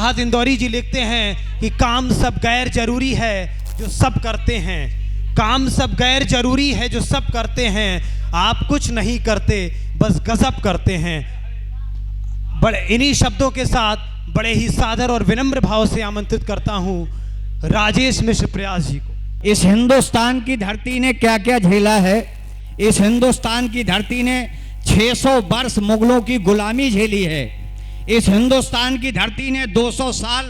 राहत इंदौरी जी लिखते हैं कि काम सब गैर जरूरी है जो सब करते हैं, काम सब गैर जरूरी है जो सब करते हैं, आप कुछ नहीं करते बस गजब करते हैं। बड़े इन्हीं शब्दों के साथ बड़े ही सादर और विनम्र भाव से आमंत्रित करता हूं राजेश मिश्र प्रयास जी को। इस हिंदुस्तान की धरती ने क्या क्या झेला है। इस हिंदुस्तान की धरती ने 600 वर्ष मुगलों की गुलामी झेली है। इस हिंदुस्तान की धरती ने 200 साल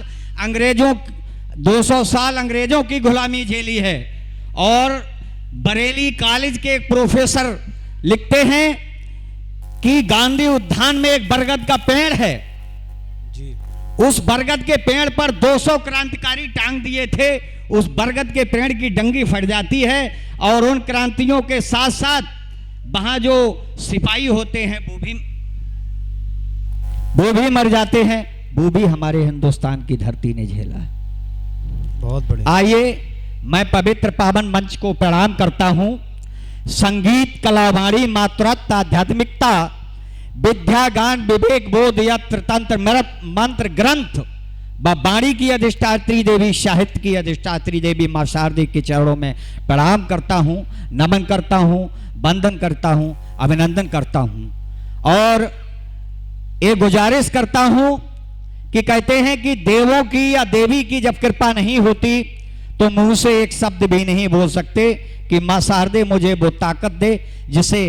अंग्रेजों की गुलामी झेली है। और बरेली कॉलेज के एक प्रोफेसर लिखते हैं कि गांधी उद्यान में एक बरगद का पेड़ है जी। उस बरगद के पेड़ पर 200 क्रांतिकारी टांग दिए थे। उस बरगद के पेड़ की डंगी फट जाती है और उन क्रांतियों के साथ साथ वहां जो सिपाही होते हैं वो भी मर जाते हैं। वो भी हमारे हिंदुस्तान की धरती ने झेला है। बहुत बढ़िया। आइए मैं पवित्र पावन मंच को प्रणाम करता हूं। संगीत कलावाणी मातृत्व आध्यात्मिकता विद्या गान विवेक बोध यत्र तंत्र मंत्र ग्रंथ व वाणी की अधिष्ठात्री देवी, साहित्य की अधिष्ठात्री देवी मां शारदे के चरणों में प्रणाम करता हूं, नमन करता हूं, वंदन करता हूं, अभिनंदन करता हूं। और ये गुजारिश करता हूं कि कहते हैं कि देवों की या देवी की जब कृपा नहीं होती तो मुंह से एक शब्द भी नहीं बोल सकते कि मां शारदे मुझे वो ताकत दे जिसे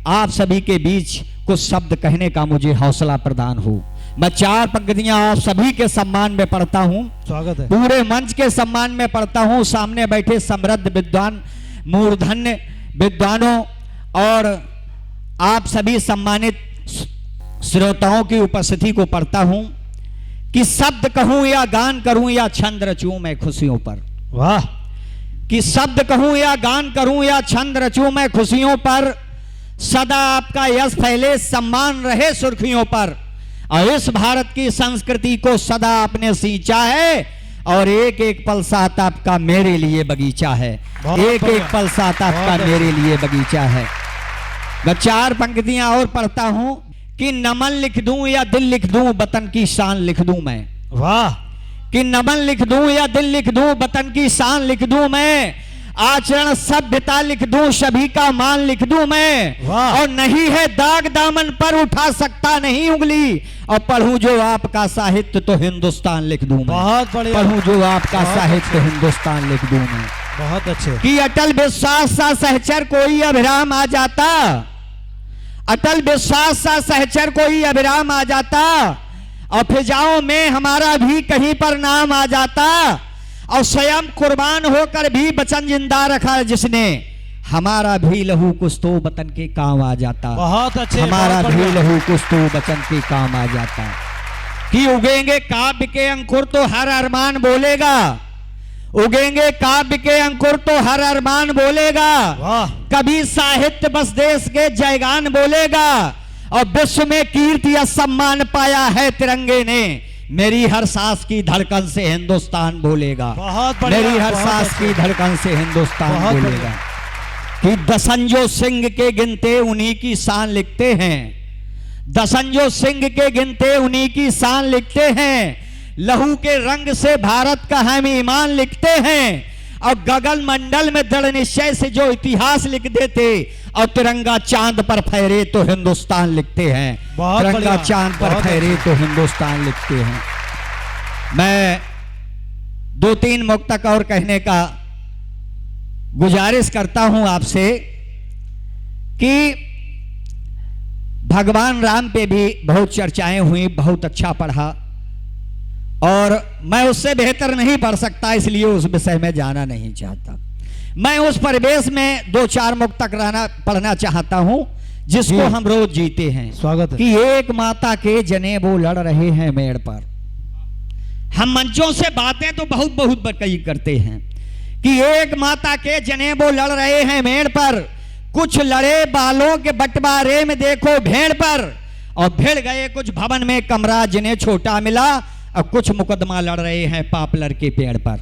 आप सभी के बीच कुछ शब्द कहने का मुझे हौसला प्रदान हो। मैं 4 पंक्तियां आप सभी के सम्मान में पढ़ता हूं। स्वागत है। पूरे मंच के सम्मान में पढ़ता हूं। सामने बैठे समृद्ध विद्वान मूर्धन्य विद्वानों और आप सभी सम्मानित श्रोताओं की उपस्थिति को पढ़ता हूं कि शब्द कहूं या गान करूं या छंद रचूं मैं खुशियों पर। वाह। कि शब्द कहूं या गान करूं या छंद रचूं मैं खुशियों पर, सदा आपका यश फैले सम्मान रहे सुर्खियों पर। और इस भारत की संस्कृति को सदा आपने सींचा है और एक एक पल साथ आपका मेरे लिए बगीचा है। एक एक पल साथ आपका मेरे लिए बगीचा है। मैं 4 पंक्तियां और पढ़ता हूं कि नमन लिख दूं या दिल लिख दूं वतन की शान लिख दूं मैं। वाह। कि नमन लिख दूं या दिल लिख दूं वतन की शान लिख दूं मैं, आचरण सभ्यता लिख दूं सभी का मान लिख दूं मैं। और नहीं है दाग दामन पर उठा सकता नहीं उंगली, और पढ़ूं जो आपका साहित्य तो हिंदुस्तान लिख दूं मैं। बहुत बढ़िया। पढ़ूं जो आपका साहित्य हिंदुस्तान लिख दूं मैं। बहुत अच्छे। कि अटल विश्वास सा सहचर कोई अभिराम आ जाता, अटल विश्वास सा सहचर कोई अभिराम आ जाता, और फिजाओं में हमारा भी कहीं पर नाम आ जाता, और स्वयं कुर्बान होकर भी वचन जिंदा रखा जिसने, हमारा भी लहू कुछ तो वतन के काम आ जाता। बहुत अच्छे। हमारा भी लहू कुछ तो वचन के काम आ जाता। कि उगेंगे काव्य के अंकुर तो हर अरमान बोलेगा, उगेंगे काव्य के अंकुर तो हर अरमान बोलेगा। वाह। कभी साहित्य बस देश के जयगान बोलेगा, और विश्व में कीर्ति या सम्मान पाया है तिरंगे ने, मेरी हर सांस की धड़कन से हिंदुस्तान बोलेगा। बहुत बढ़िया। मेरी हर सांस की धड़कन से हिंदुस्तान बोलेगा। कि दसंजो सिंह के गिनते उन्हीं की शान लिखते हैं, दसंजो सिंह के गिनते उन्हीं की शान लिखते हैं, लहू के रंग से भारत का हम ईमान लिखते हैं, और गगन मंडल में दृढ़ निश्चय से जो इतिहास लिख देते, और तिरंगा चांद पर फहरे तो हिंदुस्तान लिखते हैं। तिरंगा चांद पर फहरे तो हिंदुस्तान लिखते हैं। मैं 2-3 मुक्तक और कहने का गुजारिश करता हूं आपसे कि भगवान राम पे भी बहुत चर्चाएं हुई, बहुत अच्छा पढ़ा, और मैं उससे बेहतर नहीं पढ़ सकता, इसलिए उस विषय में जाना नहीं चाहता। मैं उस परिवेश में 2-4 मुक्तक पढ़ना चाहता हूं जिसको हम रोज जीते हैं। स्वागत है। कि एक माता के जने वो लड़ रहे हैं मेड़ पर। हम मंचों से बातें तो बहुत बहुत कई करते हैं कि एक माता के जने वो लड़ रहे हैं मेड़ पर, कुछ लड़े बालों के बंटवारे में देखो भेड़ पर, और भिड़ गए कुछ भवन में कमरा जिन्हें छोटा मिला, और कुछ मुकदमा लड़ रहे हैं पापलर के पेड़ पर।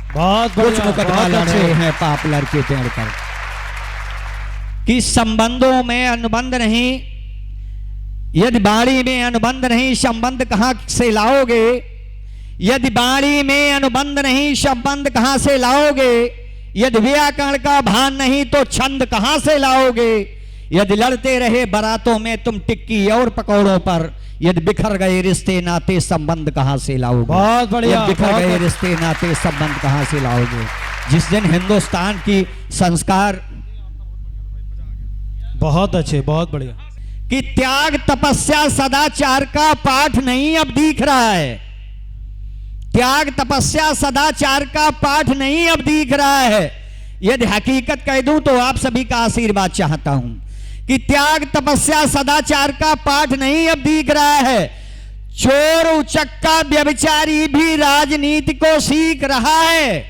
कुछ मुकदमा लड़ रहे हैं पापलर के पेड़ पर। कि संबंधों में अनुबंध नहीं, यदि बाड़ी में अनुबंध नहीं, संबंध कहां से लाओगे, यदि वाणी में अनुबंध नहीं शब्द कहां से लाओगे, यदि व्याकरण का भान नहीं तो छंद कहां से लाओगे, यदि लड़ते रहे बारातों में तुम टिक्की और पकौड़ों पर, यदि बिखर गए रिश्ते नाते संबंध कहां से लाओगे। बहुत बढ़िया, यदि बिखर बहुत गए रिश्ते नाते संबंध कहां से लाओगे। जिस दिन हिंदुस्तान की संस्कार, बहुत अच्छे, बहुत बढ़िया। कि त्याग तपस्या सदाचार का पाठ नहीं अब दिख रहा है, त्याग तपस्या सदाचार का पाठ नहीं अब दिख रहा है। यदि हकीकत कह दूं तो आप सभी का आशीर्वाद चाहता हूं कि त्याग तपस्या सदाचार का पाठ नहीं अब दिख रहा है। चोर उचक्का व्यभिचारी भी राजनीति को सीख रहा है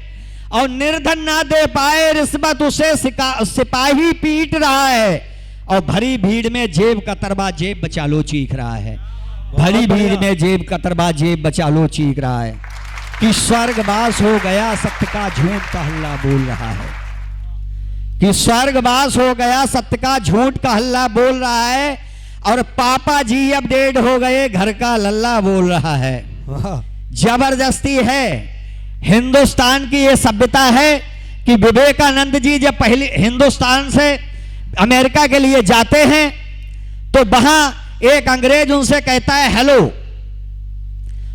और निर्धन ना दे पाए रिश्वत उसे सिपाही पीट रहा है और भरी भीड़ में जेब कतरबा जेब बचा लो चीख रहा है। भरी भीड़ में जेब कतरबा जेब बचा लो चीख रहा है कि स्वर्गवास हो गया सत्य का झूठ का हल्ला बोल रहा है, कि स्वर्गवास हो गया सत्य का झूठ का हल्ला बोल रहा है और पापा जी अब डेढ़ हो गए घर का लल्ला बोल रहा है। जबरदस्ती है। हिंदुस्तान की ये सभ्यता है कि विवेकानंद जी जब पहले हिंदुस्तान से अमेरिका के लिए जाते हैं तो वहां एक अंग्रेज उनसे कहता है हेलो,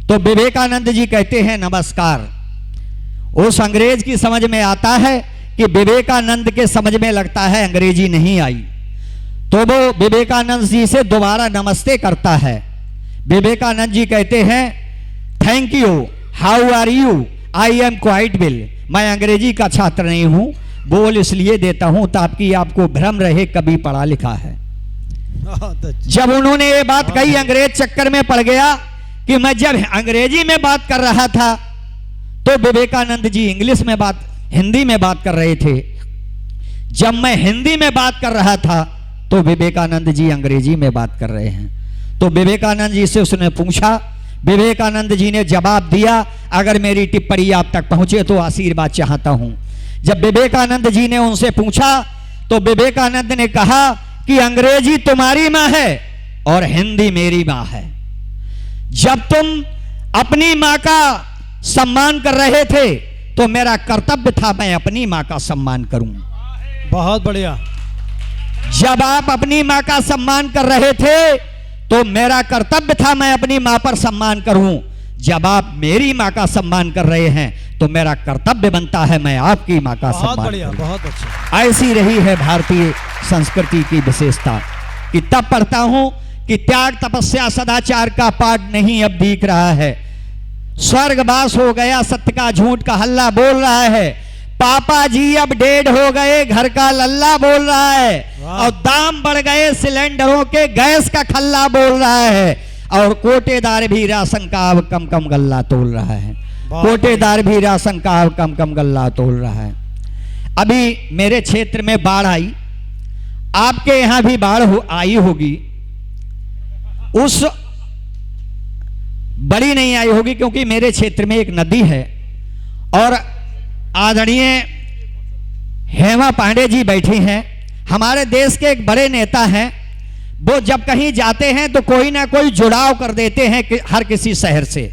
तो विवेकानंद जी कहते हैं नमस्कार। उस अंग्रेज की समझ में आता है कि विवेकानंद के समझ में लगता है अंग्रेजी नहीं आई, तो वो विवेकानंद जी से दोबारा नमस्ते करता है। विवेकानंद जी कहते हैं thank you, how are you, I am quite well. मैं अंग्रेजी का छात्र नहीं हूं, बोल इसलिए देता हूं ताकि आपको भ्रम रहे कभी पढ़ा लिखा है। जब उन्होंने ये बात कही अंग्रेज चक्कर में पड़ गया कि मैं जब अंग्रेजी में बात कर रहा था तो विवेकानंद जी इंग्लिश में हिंदी में बात कर रहे थे, जब मैं हिंदी में बात कर रहा था तो विवेकानंद जी अंग्रेजी में बात कर रहे हैं। तो विवेकानंद जी से उसने पूछा, विवेकानंद जी ने जवाब दिया, अगर मेरी टिप्पणी आप तक पहुंचे तो आशीर्वाद चाहता हूं। जब विवेकानंद जी ने उनसे पूछा तो विवेकानंद ने कहा कि अंग्रेजी तुम्हारी मां है और हिंदी मेरी मां है। जब तुम अपनी मां का सम्मान कर रहे थे तो मेरा कर्तव्य था मैं अपनी मां का सम्मान करूं। बहुत बढ़िया। जब आप अपनी मां का सम्मान कर रहे थे तो मेरा कर्तव्य था मैं अपनी मां पर सम्मान करूं। जब आप मेरी मां का सम्मान कर रहे हैं तो मेरा कर्तव्य बनता है मैं आपकी मां का सम्मान करूं। बहुत अच्छा। ऐसी रही है भारतीय संस्कृति की विशेषता कि तब पढ़ता हूं कि त्याग तपस्या सदाचार का पाठ नहीं अब दिख रहा है। स्वर्गवास हो गया सत्य का झूठ का हल्ला बोल रहा है। पापा जी अब डेढ़ हो गए घर का लल्ला बोल रहा है और दाम बढ़ गए सिलेंडरों के गैस का खल्ला बोल रहा है और कोटेदार भी राशन का अब कम कम गल्ला तोल रहा है। कोटेदार भी राशन का अब कम कम गल्ला तोल रहा है। अभी मेरे क्षेत्र में बाढ़ आई, आपके यहां भी बाढ़ आई होगी। उस बड़ी नहीं आई होगी क्योंकि मेरे क्षेत्र में एक नदी है और आदरणीय हेमा पांडे जी बैठी हैं, हमारे देश के एक बड़े नेता हैं। वो जब कहीं जाते हैं तो कोई ना कोई जुड़ाव कर देते हैं हर किसी शहर से।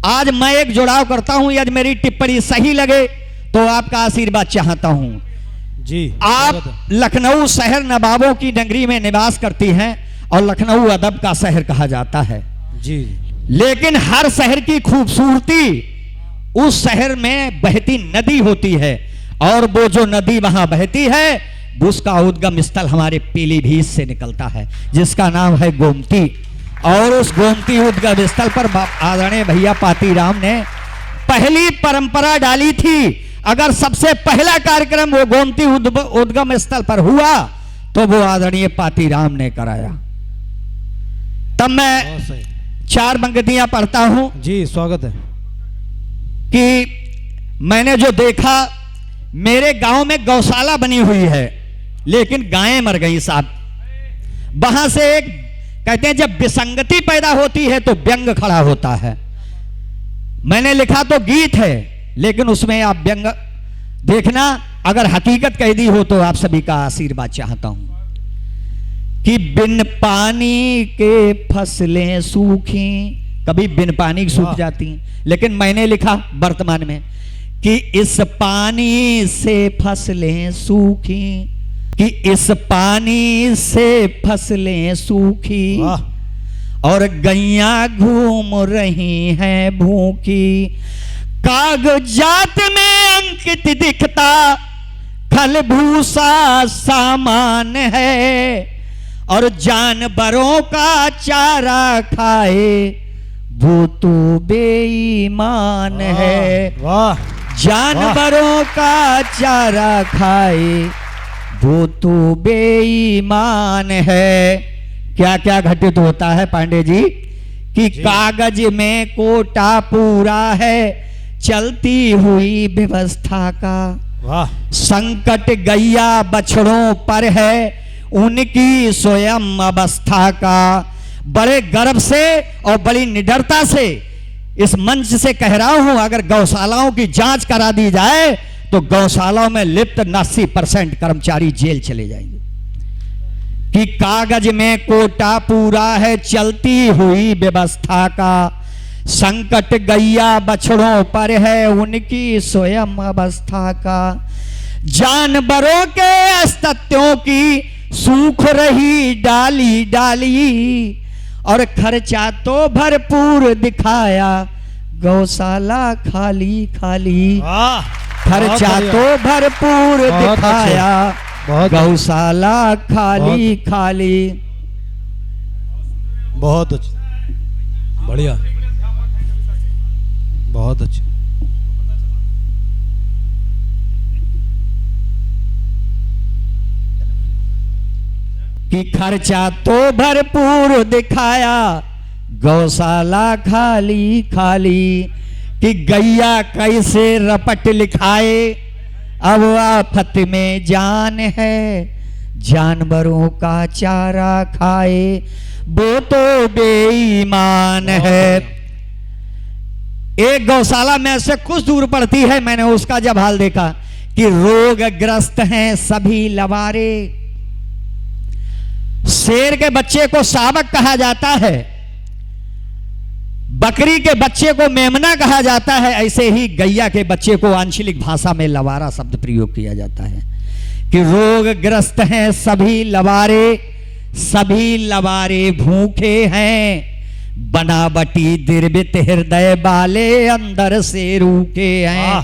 आज मैं एक जुड़ाव करता हूं, यदि मेरी टिप्पणी सही लगे तो आपका आशीर्वाद चाहता हूं जी। आप लखनऊ शहर नवाबों की नगरी में निवास करती हैं और लखनऊ अदब का शहर कहा जाता है जी। लेकिन हर शहर की खूबसूरती उस शहर में बहती नदी होती है और वो जो नदी वहां बहती है उसका उद्गम स्थल हमारे पीलीभीत से निकलता है जिसका नाम है गोमती। और उस गोमती उद्गम स्थल पर आदरणीय भैया पातीराम ने पहली परंपरा डाली थी। अगर सबसे पहला कार्यक्रम वो गोमती उद्गम स्थल पर हुआ तो वो आदरणीय पातीराम ने कराया। तब मैं 4 पंक्तियां पढ़ता हूं जी। स्वागत है। कि मैंने जो देखा, मेरे गांव में गौशाला बनी हुई है लेकिन गायें मर गई साहब। वहां से एक कहते हैं जब विसंगति पैदा होती है तो व्यंग खड़ा होता है। मैंने लिखा तो गीत है लेकिन उसमें आप व्यंग देखना, अगर हकीकत कह दी हो तो आप सभी का आशीर्वाद चाहता हूं कि बिन पानी के फसलें सूखी कभी बिन पानी के सूख वाह। जाती हैं। लेकिन मैंने लिखा वर्तमान में कि इस पानी से फसलें सूखी, कि इस पानी से फसलें सूखी वाह और गैया घूम रही हैं भूखी। कागजात में अंकित दिखता खल भूसा सामान है, और जानवरों का चारा खाए वो तो बेईमान है। वाह जानवरों का चारा खाए वो तो बेईमान है। क्या क्या घटित होता है पांडे जी कि कागज में कोटा पूरा है चलती हुई व्यवस्था का। वाह संकट गैया बछड़ों पर है उनकी स्वयं अवस्था का। बड़े गर्व से और बड़ी निडरता से इस मंच से कह रहा हूं, अगर गौशालाओं की जांच करा दी जाए तो गौशालाओं में लिप्त 80% कर्मचारी जेल चले जाएंगे। कि कागज में कोटा पूरा है चलती हुई व्यवस्था का, संकट गैया बछड़ों पर है उनकी स्वयं अवस्था का। जानवरों के अस्तित्वों की सूख रही डाली डाली, और खर्चा तो भरपूर दिखाया गौशाला खाली खाली। वाह खर्चा तो भरपूर बहुत दिखाया बहुत गौशाला खाली खाली। बहुत अच्छा, बढ़िया, बहुत अच्छा। कि खर्चा तो भरपूर दिखाया गौशाला खाली खाली। कि गैया कैसे रपट लिखाए अब आफत में जान है, जानवरों का चारा खाए वो तो बेईमान है। एक गौशाला में से कुछ दूर पड़ती है, मैंने उसका जब हाल देखा कि रोगग्रस्त हैं सभी लवारे। शेर के बच्चे को शावक कहा जाता है, बकरी के बच्चे को मेमना कहा जाता है, ऐसे ही गैया के बच्चे को आंचलिक भाषा में लवारा शब्द प्रयोग किया जाता है। कि रोगग्रस्त हैं सभी लवारे, सभी लवारे भूखे हैं, बनावटी दिर्बित हृदय वाले अंदर से रूखे हैं।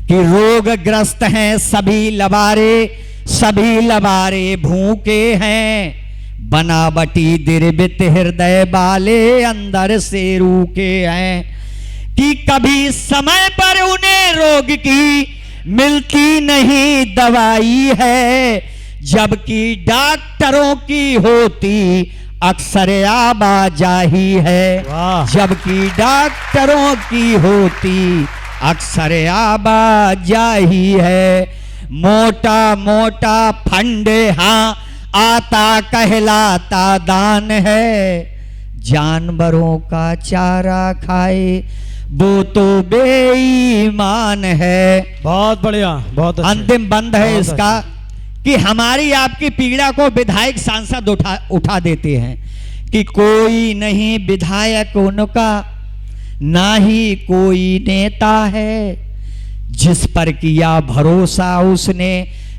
कि रोगग्रस्त हैं सभी लवारे, सभी लवारे भूखे हैं, बनावटी दिर्बित हृदय वाले अंदर से रूखे हैं। कि कभी समय पर उन्हें रोग की मिलती नहीं दवाई है, जबकि डॉक्टरों की होती अक्सर आवाजाही है। जबकि डॉक्टरों की होती अक्सर आवाजाही है। मोटा मोटा फंड हाँ आता कहलाता दान है, जानवरों का चारा खाए वो तो बेईमान है। बहुत बढ़िया, बहुत अच्छा। अंतिम बंद है इसका कि हमारी आपकी पीड़ा को विधायक सांसद उठा देते हैं कि कोई नहीं विधायक उनका, ना ही कोई नेता है, जिस पर किया भरोसा उसने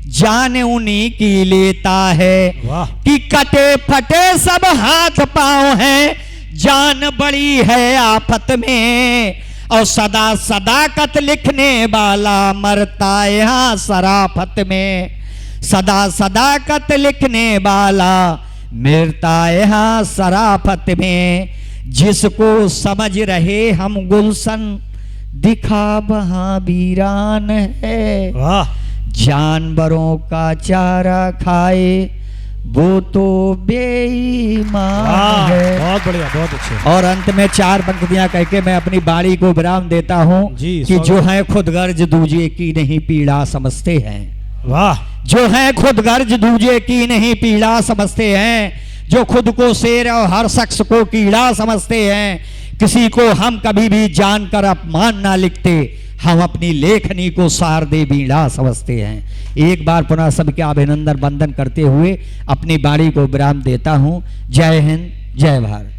जान उन्हीं की लेता है। कि कटे फटे सब हाथ पांव हैं, जान बड़ी है आफत में, और सदा सदाकत लिखने वाला मरता यहाँ शराफत में। सदा सदाकत लिखने वाला मरता यहाँ शराफत में। जिसको समझ रहे हम गुलशन दिखा वहां वीरान है। जानवरों का चारा खाए वो तो बेईमान है। बहुत बढ़िया, बहुत अच्छे। और अंत में 4 पंक्तियां कह के मैं अपनी बाड़ी को विराम देता हूं कि जो है खुद गर्ज दूजे की नहीं पीड़ा समझते हैं। वाह। जो है खुद गर्ज दूजे की नहीं पीड़ा समझते हैं, जो खुद को शेर और हर शख्स को कीड़ा समझते हैं। किसी को हम कभी भी जानकर अपमान ना लिखते, हम अपनी लेखनी को सार दे बीड़ा समझते हैं। एक बार पुनः सबके अभिनंदन वंदन करते हुए अपनी बाड़ी को विराम देता हूं। जय हिंद, जय भारत।